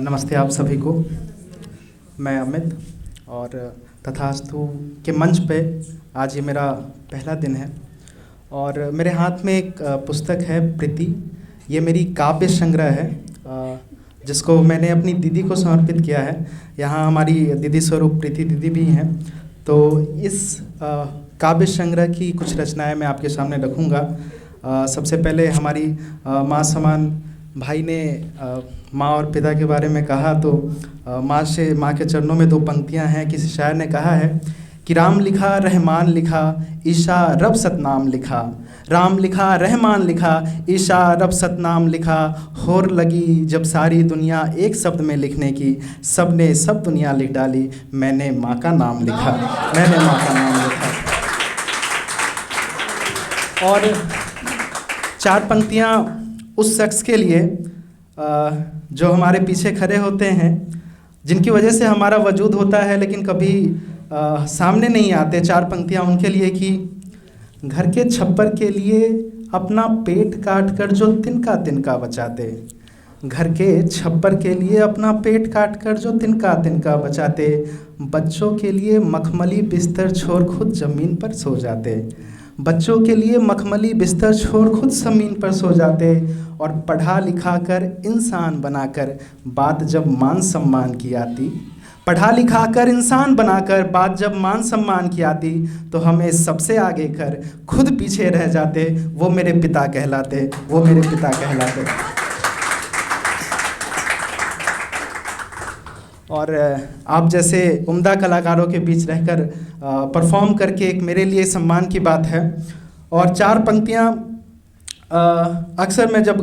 नमस्ते आप सभी को। मैं अमित और तथास्तु के मंच पे आज ये मेरा पहला दिन है और मेरे हाथ में एक पुस्तक है प्रीति। ये मेरी काव्य संग्रह है जिसको मैंने अपनी दीदी को समर्पित किया है। यहाँ हमारी दीदी स्वरूप प्रीति दीदी भी हैं, तो इस काव्य संग्रह की कुछ रचनाएं मैं आपके सामने रखूँगा। सबसे पहले हमारी माँ समान भाई ने माँ और पिता के बारे में कहा, तो माँ के चरणों में 2 पंक्तियाँ हैं। किसी शायर ने कहा है कि राम लिखा रहमान लिखा ईशा रब सतनाम लिखा, राम लिखा रहमान लिखा ईशा रब सतनाम लिखा, होर लगी जब सारी दुनिया एक शब्द में लिखने की, सब ने सब दुनिया लिख डाली, मैंने माँ का नाम लिखा, मैंने माँ का नाम लिखा। और 4 पंक्तियाँ उस शख्स के लिए जो हमारे पीछे खड़े होते हैं, जिनकी वजह से हमारा वजूद होता है लेकिन कभी सामने नहीं आते। 4 पंक्तियाँ उनके लिए कि घर के छप्पर के लिए अपना पेट काट कर जो तिनका तिनका बचाते, घर के छप्पर के लिए अपना पेट काट कर जो तिनका तिनका बचाते, बच्चों के लिए मखमली बिस्तर छोड़ खुद ज़मीन पर सो जाते, बच्चों के लिए मखमली बिस्तर छोड़ खुद ज़मीन पर सो जाते, और पढ़ा लिखा कर इंसान बनाकर बात जब मान सम्मान की आती, पढ़ा लिखा कर इंसान बनाकर बात जब मान सम्मान की आती, तो हमें सबसे आगे कर खुद पीछे रह जाते, वो मेरे पिता कहलाते, वो मेरे पिता कहलाते। और आप जैसे उम्दा कलाकारों के बीच रहकर परफॉर्म करके एक मेरे लिए सम्मान की बात है। और 4 पंक्तियाँ अक्सर मैं जब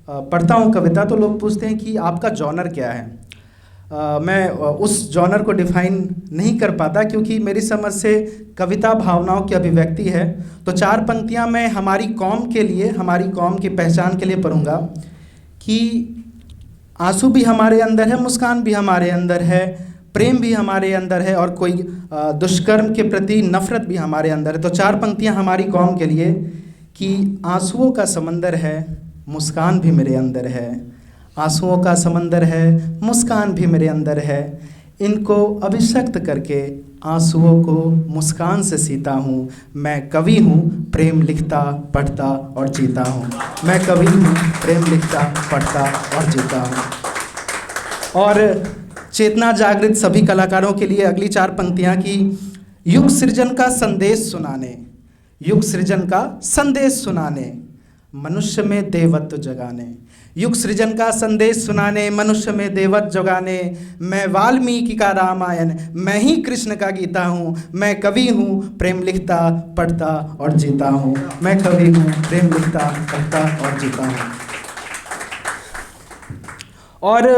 पढ़ता हूँ कविता, तो लोग पूछते हैं कि आपका जॉनर क्या है। मैं उस जॉनर को डिफाइन नहीं कर पाता, क्योंकि मेरी समझ से कविता भावनाओं की अभिव्यक्ति है। तो 4 पंक्तियाँ मैं हमारी कौम के लिए, हमारी कौम की पहचान के लिए पढ़ूँगा कि आंसू भी हमारे अंदर है, मुस्कान भी हमारे अंदर है, प्रेम भी हमारे अंदर है, और कोई दुष्कर्म के प्रति नफ़रत भी हमारे अंदर है। तो 4 पंक्तियाँ हमारी कौम के लिए कि आंसुओं का समंदर है, मुस्कान भी मेरे अंदर है, आंसुओं का समंदर है, मुस्कान भी मेरे अंदर है, इनको अभिशक्त करके आंसुओं को मुस्कान से सीता हूँ, मैं कवि हूँ प्रेम लिखता पढ़ता और जीता हूँ, मैं कवि हूँ प्रेम लिखता पढ़ता और जीता हूँ। और चेतना जागृत सभी कलाकारों के लिए अगली 4 पंक्तियाँ की युग सृजन का संदेश सुनाने, युग सृजन का संदेश सुनाने, मनुष्य में देवत्व जगाने, युग सृजन का संदेश सुनाने, मनुष्य में देवत्व जगाने, मैं वाल्मीकि का रामायण, मैं ही कृष्ण का गीता हूँ, मैं कवि हूँ प्रेम लिखता पढ़ता और जीता हूँ, मैं कवि हूँ प्रेम लिखता पढ़ता और जीता हूँ। और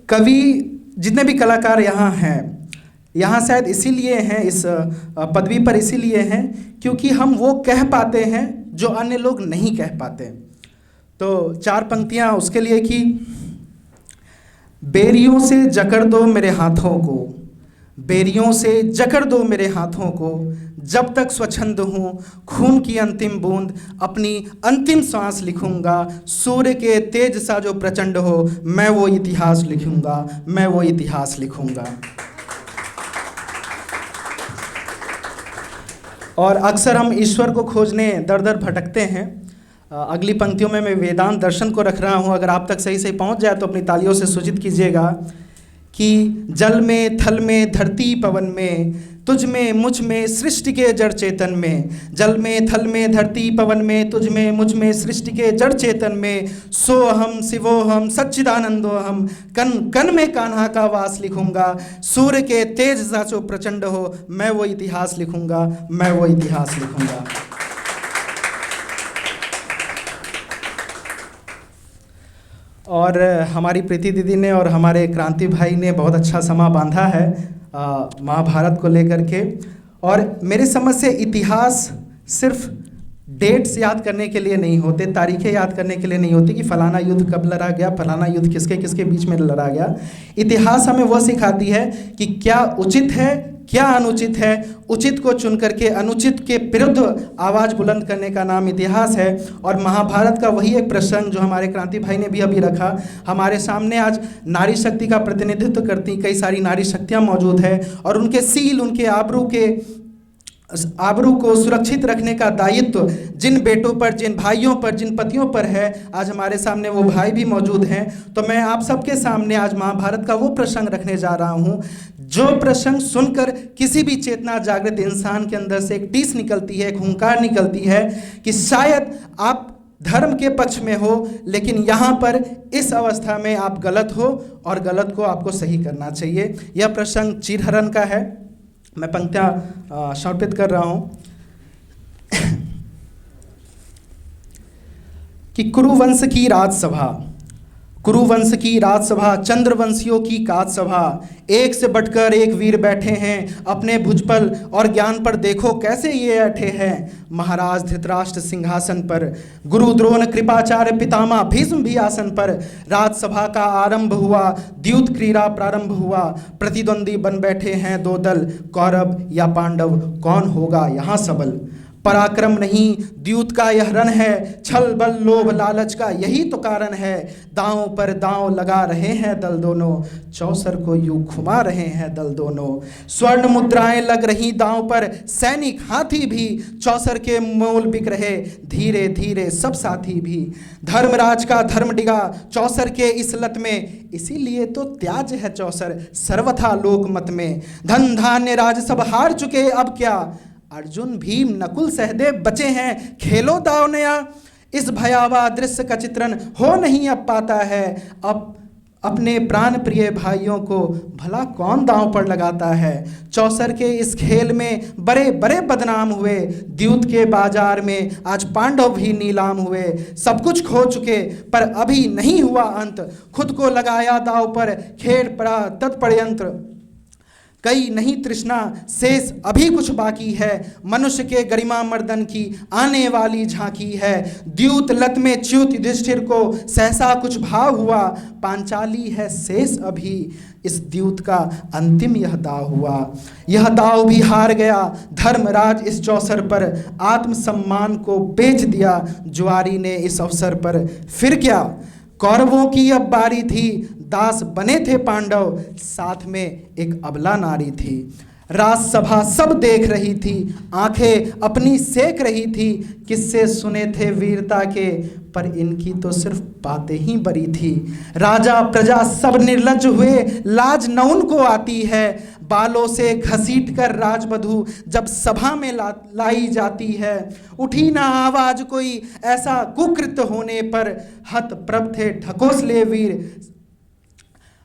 कवि जितने भी कलाकार यहाँ हैं, यहाँ शायद इसीलिए हैं, इस पदवी पर इसीलिए हैं क्योंकि हम वो कह पाते हैं जो अन्य लोग नहीं कह पाते। तो 4 पंक्तियाँ उसके लिए कि बेरियों से जकड़ दो मेरे हाथों को, बेरियों से जकड़ दो मेरे हाथों को, जब तक स्वच्छंद हूँ खून की अंतिम बूंद अपनी अंतिम सांस लिखूंगा, सूर्य के तेज सा जो प्रचंड हो मैं वो इतिहास लिखूंगा, मैं वो इतिहास लिखूंगा। और अक्सर हम ईश्वर को खोजने दर दर भटकते हैं। अगली पंक्तियों में मैं वेदांत दर्शन को रख रहा हूँ, अगर आप तक सही पहुँच जाए तो अपनी तालियों से सूचित कीजिएगा कि जल में थल में धरती पवन में, तुझ में मुझ में सृष्टि के जड़ चेतन में, जल में थल में धरती पवन में, तुझ में मुझ में सृष्टि के जड़ चेतन में, सोहम शिवोहम सच्चिदानंदोहम, कण कण में कान्हा का वास लिखूंगा, सूर्य के तेज सा जो प्रचंड हो मैं वो इतिहास लिखूंगा, मैं वो इतिहास लिखूंगा। और हमारी प्रीति दीदी ने और हमारे क्रांति भाई ने बहुत अच्छा समा बांधा है महाभारत को लेकर के। और मेरी समझ से इतिहास सिर्फ डेट्स याद करने के लिए नहीं होते, तारीखें याद करने के लिए नहीं होती कि फलाना युद्ध कब लड़ा गया, फलाना युद्ध किसके किसके बीच में लड़ा गया। इतिहास हमें वो सिखाती है कि क्या उचित है, क्या अनुचित है, उचित को चुन करके अनुचित के विरुद्ध आवाज़ बुलंद करने का नाम इतिहास है। और महाभारत का वही एक प्रसंग जो हमारे क्रांति भाई ने भी अभी रखा, हमारे सामने आज नारी शक्ति का प्रतिनिधित्व करती कई सारी नारी शक्तियाँ मौजूद है, और उनके सील, उनके आबरू को सुरक्षित रखने का दायित्व जिन बेटों पर, जिन भाइयों पर, जिन पतियों पर है, आज हमारे सामने वो भाई भी मौजूद हैं। तो मैं आप सबके सामने आज महाभारत का वो प्रसंग रखने जा रहा हूँ जो प्रसंग सुनकर किसी भी चेतना जागृत इंसान के अंदर से एक टीस निकलती है, एक हुंकार निकलती है कि शायद आप धर्म के पक्ष में हो, लेकिन यहाँ पर इस अवस्था में आप गलत हो और गलत को आपको सही करना चाहिए। यह प्रसंग चीरहरण का है। मैं पंक्तियाँ समर्पित कर रहा हूँ कि कुरुवंश की राजसभा, कुरुवंश की राजसभा, चंद्रवंशियों की काजसभा, एक से बढ़कर एक वीर बैठे हैं अपने भुजबल और ज्ञान पर, देखो कैसे ये अठे हैं। महाराज धृतराष्ट्र सिंहासन पर, गुरु द्रोण कृपाचार्य पितामह भीष्म भी आसन पर। राजसभा का आरंभ हुआ, द्यूत क्रीड़ा प्रारंभ हुआ, प्रतिद्वंदी बन बैठे हैं दो दल, कौरव या पांडव, कौन होगा यहाँ सबल। पराक्रम नहीं द्यूत का यह रण है, छल बल लोभ लालच का यही तो कारण है। दांव पर दांव लगा रहे हैं दल दोनों, चौसर को यूं घुमा रहे हैं दल दोनों। स्वर्ण मुद्राएं लग रही दांव पर, सैनिक हाथी भी चौसर के मोल बिक रहे, धीरे धीरे सब साथी भी। धर्मराज का धर्म डिगा चौसर के इस लत में, इसीलिए तो त्याज है चौसर सर्वथा लोकमत में। धन धान्य राज सब हार चुके अब क्या, अर्जुन भीम नकुल सहदेव बचे हैं, खेलो दाव नया। इस भयावह दृश्य का चित्रण हो नहीं अब पाता है, अब अपने प्राण प्रिय भाइयों को भला कौन दांव पर लगाता है। चौसर के इस खेल में बड़े बड़े बदनाम हुए, द्यूत के बाजार में आज पांडव भी नीलाम हुए। सब कुछ खो चुके पर अभी नहीं हुआ अंत, खुद को लगाया दांव पर खेड़ पड़ा तत्पर्यंत्र। कई नहीं तृष्णा शेष अभी कुछ बाकी है, मनुष्य के गरिमा मर्दन की आने वाली झांकी है। द्यूत लत में च्युत युधिष्ठिर को सहसा कुछ भाव हुआ, पांचाली है शेष अभी, इस द्यूत का अंतिम यह दाव हुआ। यह दाव भी हार गया धर्मराज इस चौसर पर, आत्मसम्मान को बेच दिया जुआरी ने इस अवसर पर। फिर क्या कौरवों की अब बारी थी, दास बने थे पांडव, साथ में एक अबला नारी थी। राजसभा सब देख रही थी, आंखें अपनी सेक रही थी। किस्से सुने थे वीरता के, पर इनकी तो सिर्फ बातें ही बरी थी। राजा प्रजा सब निर्लज्ज हुए, लाज न उनको आती है। बालों से घसीट कर राजवधू जब सभा में लाई जाती है, उठी ना आवाज कोई ऐसा कुकृत्य होने पर, हत प्रभ थे ढकोसले वीर।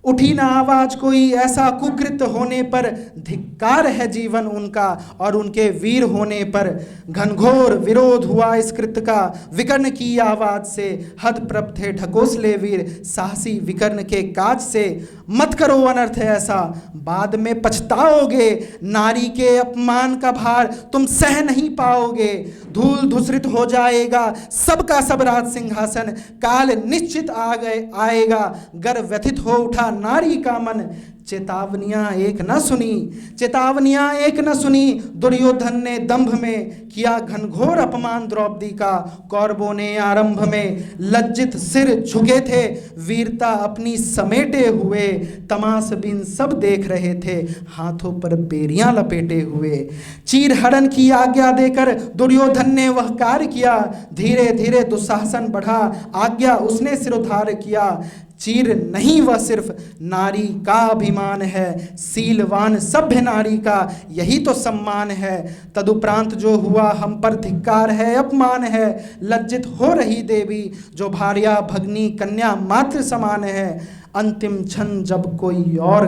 उठी ना आवाज कोई ऐसा कुकृत्य होने पर, धिक्कार है जीवन उनका और उनके वीर होने पर। घनघोर विरोध हुआ इस कृत्य का, विकर्ण की आवाज से, हद प्रभ थे ढकोसले वीर, साहसी विकर्ण के काज से। मत करो अनर्थ ऐसा, बाद में पछताओगे, नारी के अपमान का भार तुम सह नहीं पाओगे। धूल धूसरित हो जाएगा सबका सब राज सिंहासन, काल निश्चित आएगा, गर्व व्यथित हो उठा नारी का मन। चेतावनियां एक न सुनी, दुर्योधन ने दंभ में किया घनघोर अपमान द्रौपदी का। कौरवों ने आरंभ में लज्जित सिर झुके थे, वीरता अपनी समेटे हुए। तमाशबीन सब देख रहे थे, हाथों पर बेरियां लपेटे हुए। चीरहरण की आज्ञा देकर दुर्योधन ने वह कार्य किया, धीरे धीरे दुस्साहसन बढ़ा, आज्ञा उसने सिरोधार्य किया। चीर नहीं वह सिर्फ नारी का अभिमान है, सीलवान सभ्य नारी का यही तो सम्मान है। तदुपरांत जो हुआ हम पर धिक्कार है, अपमान है। लज्जित हो रही देवी जो भार्या भगनी कन्या मात्र समान है। अंतिम क्षण जब कोई और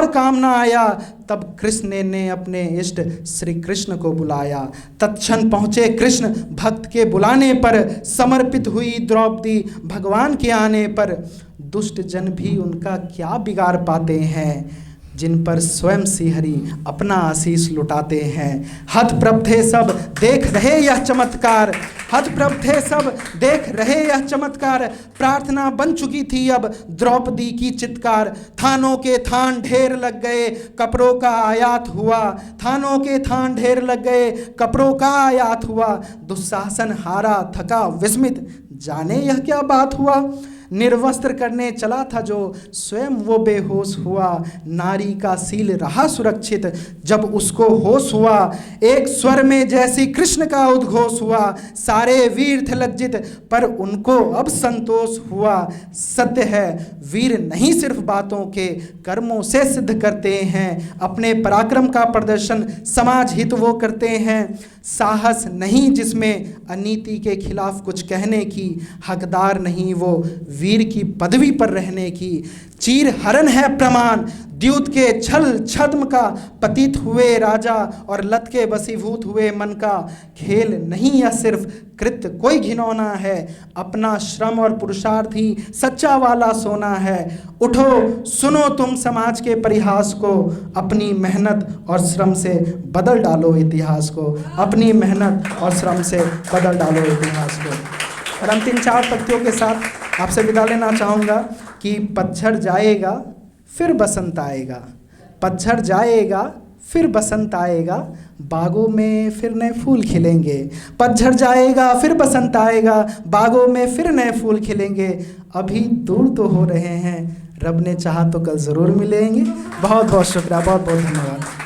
काम ना आया, तब कृष्ण ने अपने इष्ट श्री कृष्ण को बुलाया। तत्क्षण पहुँचे कृष्ण भक्त के बुलाने पर, समर्पित हुई द्रौपदी भगवान के आने पर। दुष्ट जन भी उनका क्या बिगाड़ पाते हैं, जिन पर स्वयं श्रीहरि अपना आशीष लुटाते हैं। हतप्रभ थे सब देख रहे यह चमत्कार, हतप्रभ थे सब देख रहे यह चमत्कार। प्रार्थना बन चुकी थी अब द्रौपदी की चित्कार। थानों के थान ढेर लग गए, कपड़ों का आयात हुआ। थानों के थान ढेर लग गए, कपड़ों का आयात हुआ। दुशासन हारा थका विस्मित, जाने यह क्या बात हुआ। निर्वस्त्र करने चला था जो, स्वयं वो बेहोश हुआ। नारी का सील रहा सुरक्षित, जब उसको होश हुआ। एक स्वर में जैसी कृष्ण का उद्घोष हुआ। सारे वीर थे लज्जित, पर उनको अब संतोष हुआ। सत्य है वीर नहीं सिर्फ बातों के, कर्मों से सिद्ध करते हैं। अपने पराक्रम का प्रदर्शन समाज हित वो करते हैं। साहस नहीं जिसमें अनीति के खिलाफ कुछ कहने की, हकदार नहीं वो वीर की पदवी पर रहने की। चीर हरण है प्रमाण द्यूत के छल छद्म का, पतित हुए राजा और लत के बसीभूत हुए मन का। खेल नहीं यह सिर्फ कृत्य कोई घिनौना है, अपना श्रम और पुरुषार्थ ही सच्चा वाला सोना है। उठो सुनो तुम समाज के परिहास को, अपनी मेहनत और श्रम से बदल डालो इतिहास को। अपनी मेहनत और श्रम से बदल डालो इतिहास को। और अंतिम 4 पंक्तियों के साथ आपसे विदा लेना चाहूँगा कि पतझड़ जाएगा फिर बसंत आएगा, पतझड़ जाएगा फिर बसंत आएगा, बागों में फिर नए फूल खिलेंगे। पतझड़ जाएगा फिर बसंत आएगा, बागों में फिर नए फूल खिलेंगे। अभी दूर तो हो रहे हैं, रब ने चाहा तो कल ज़रूर मिलेंगे। बहुत बहुत शुक्रिया, बहुत बहुत धन्यवाद।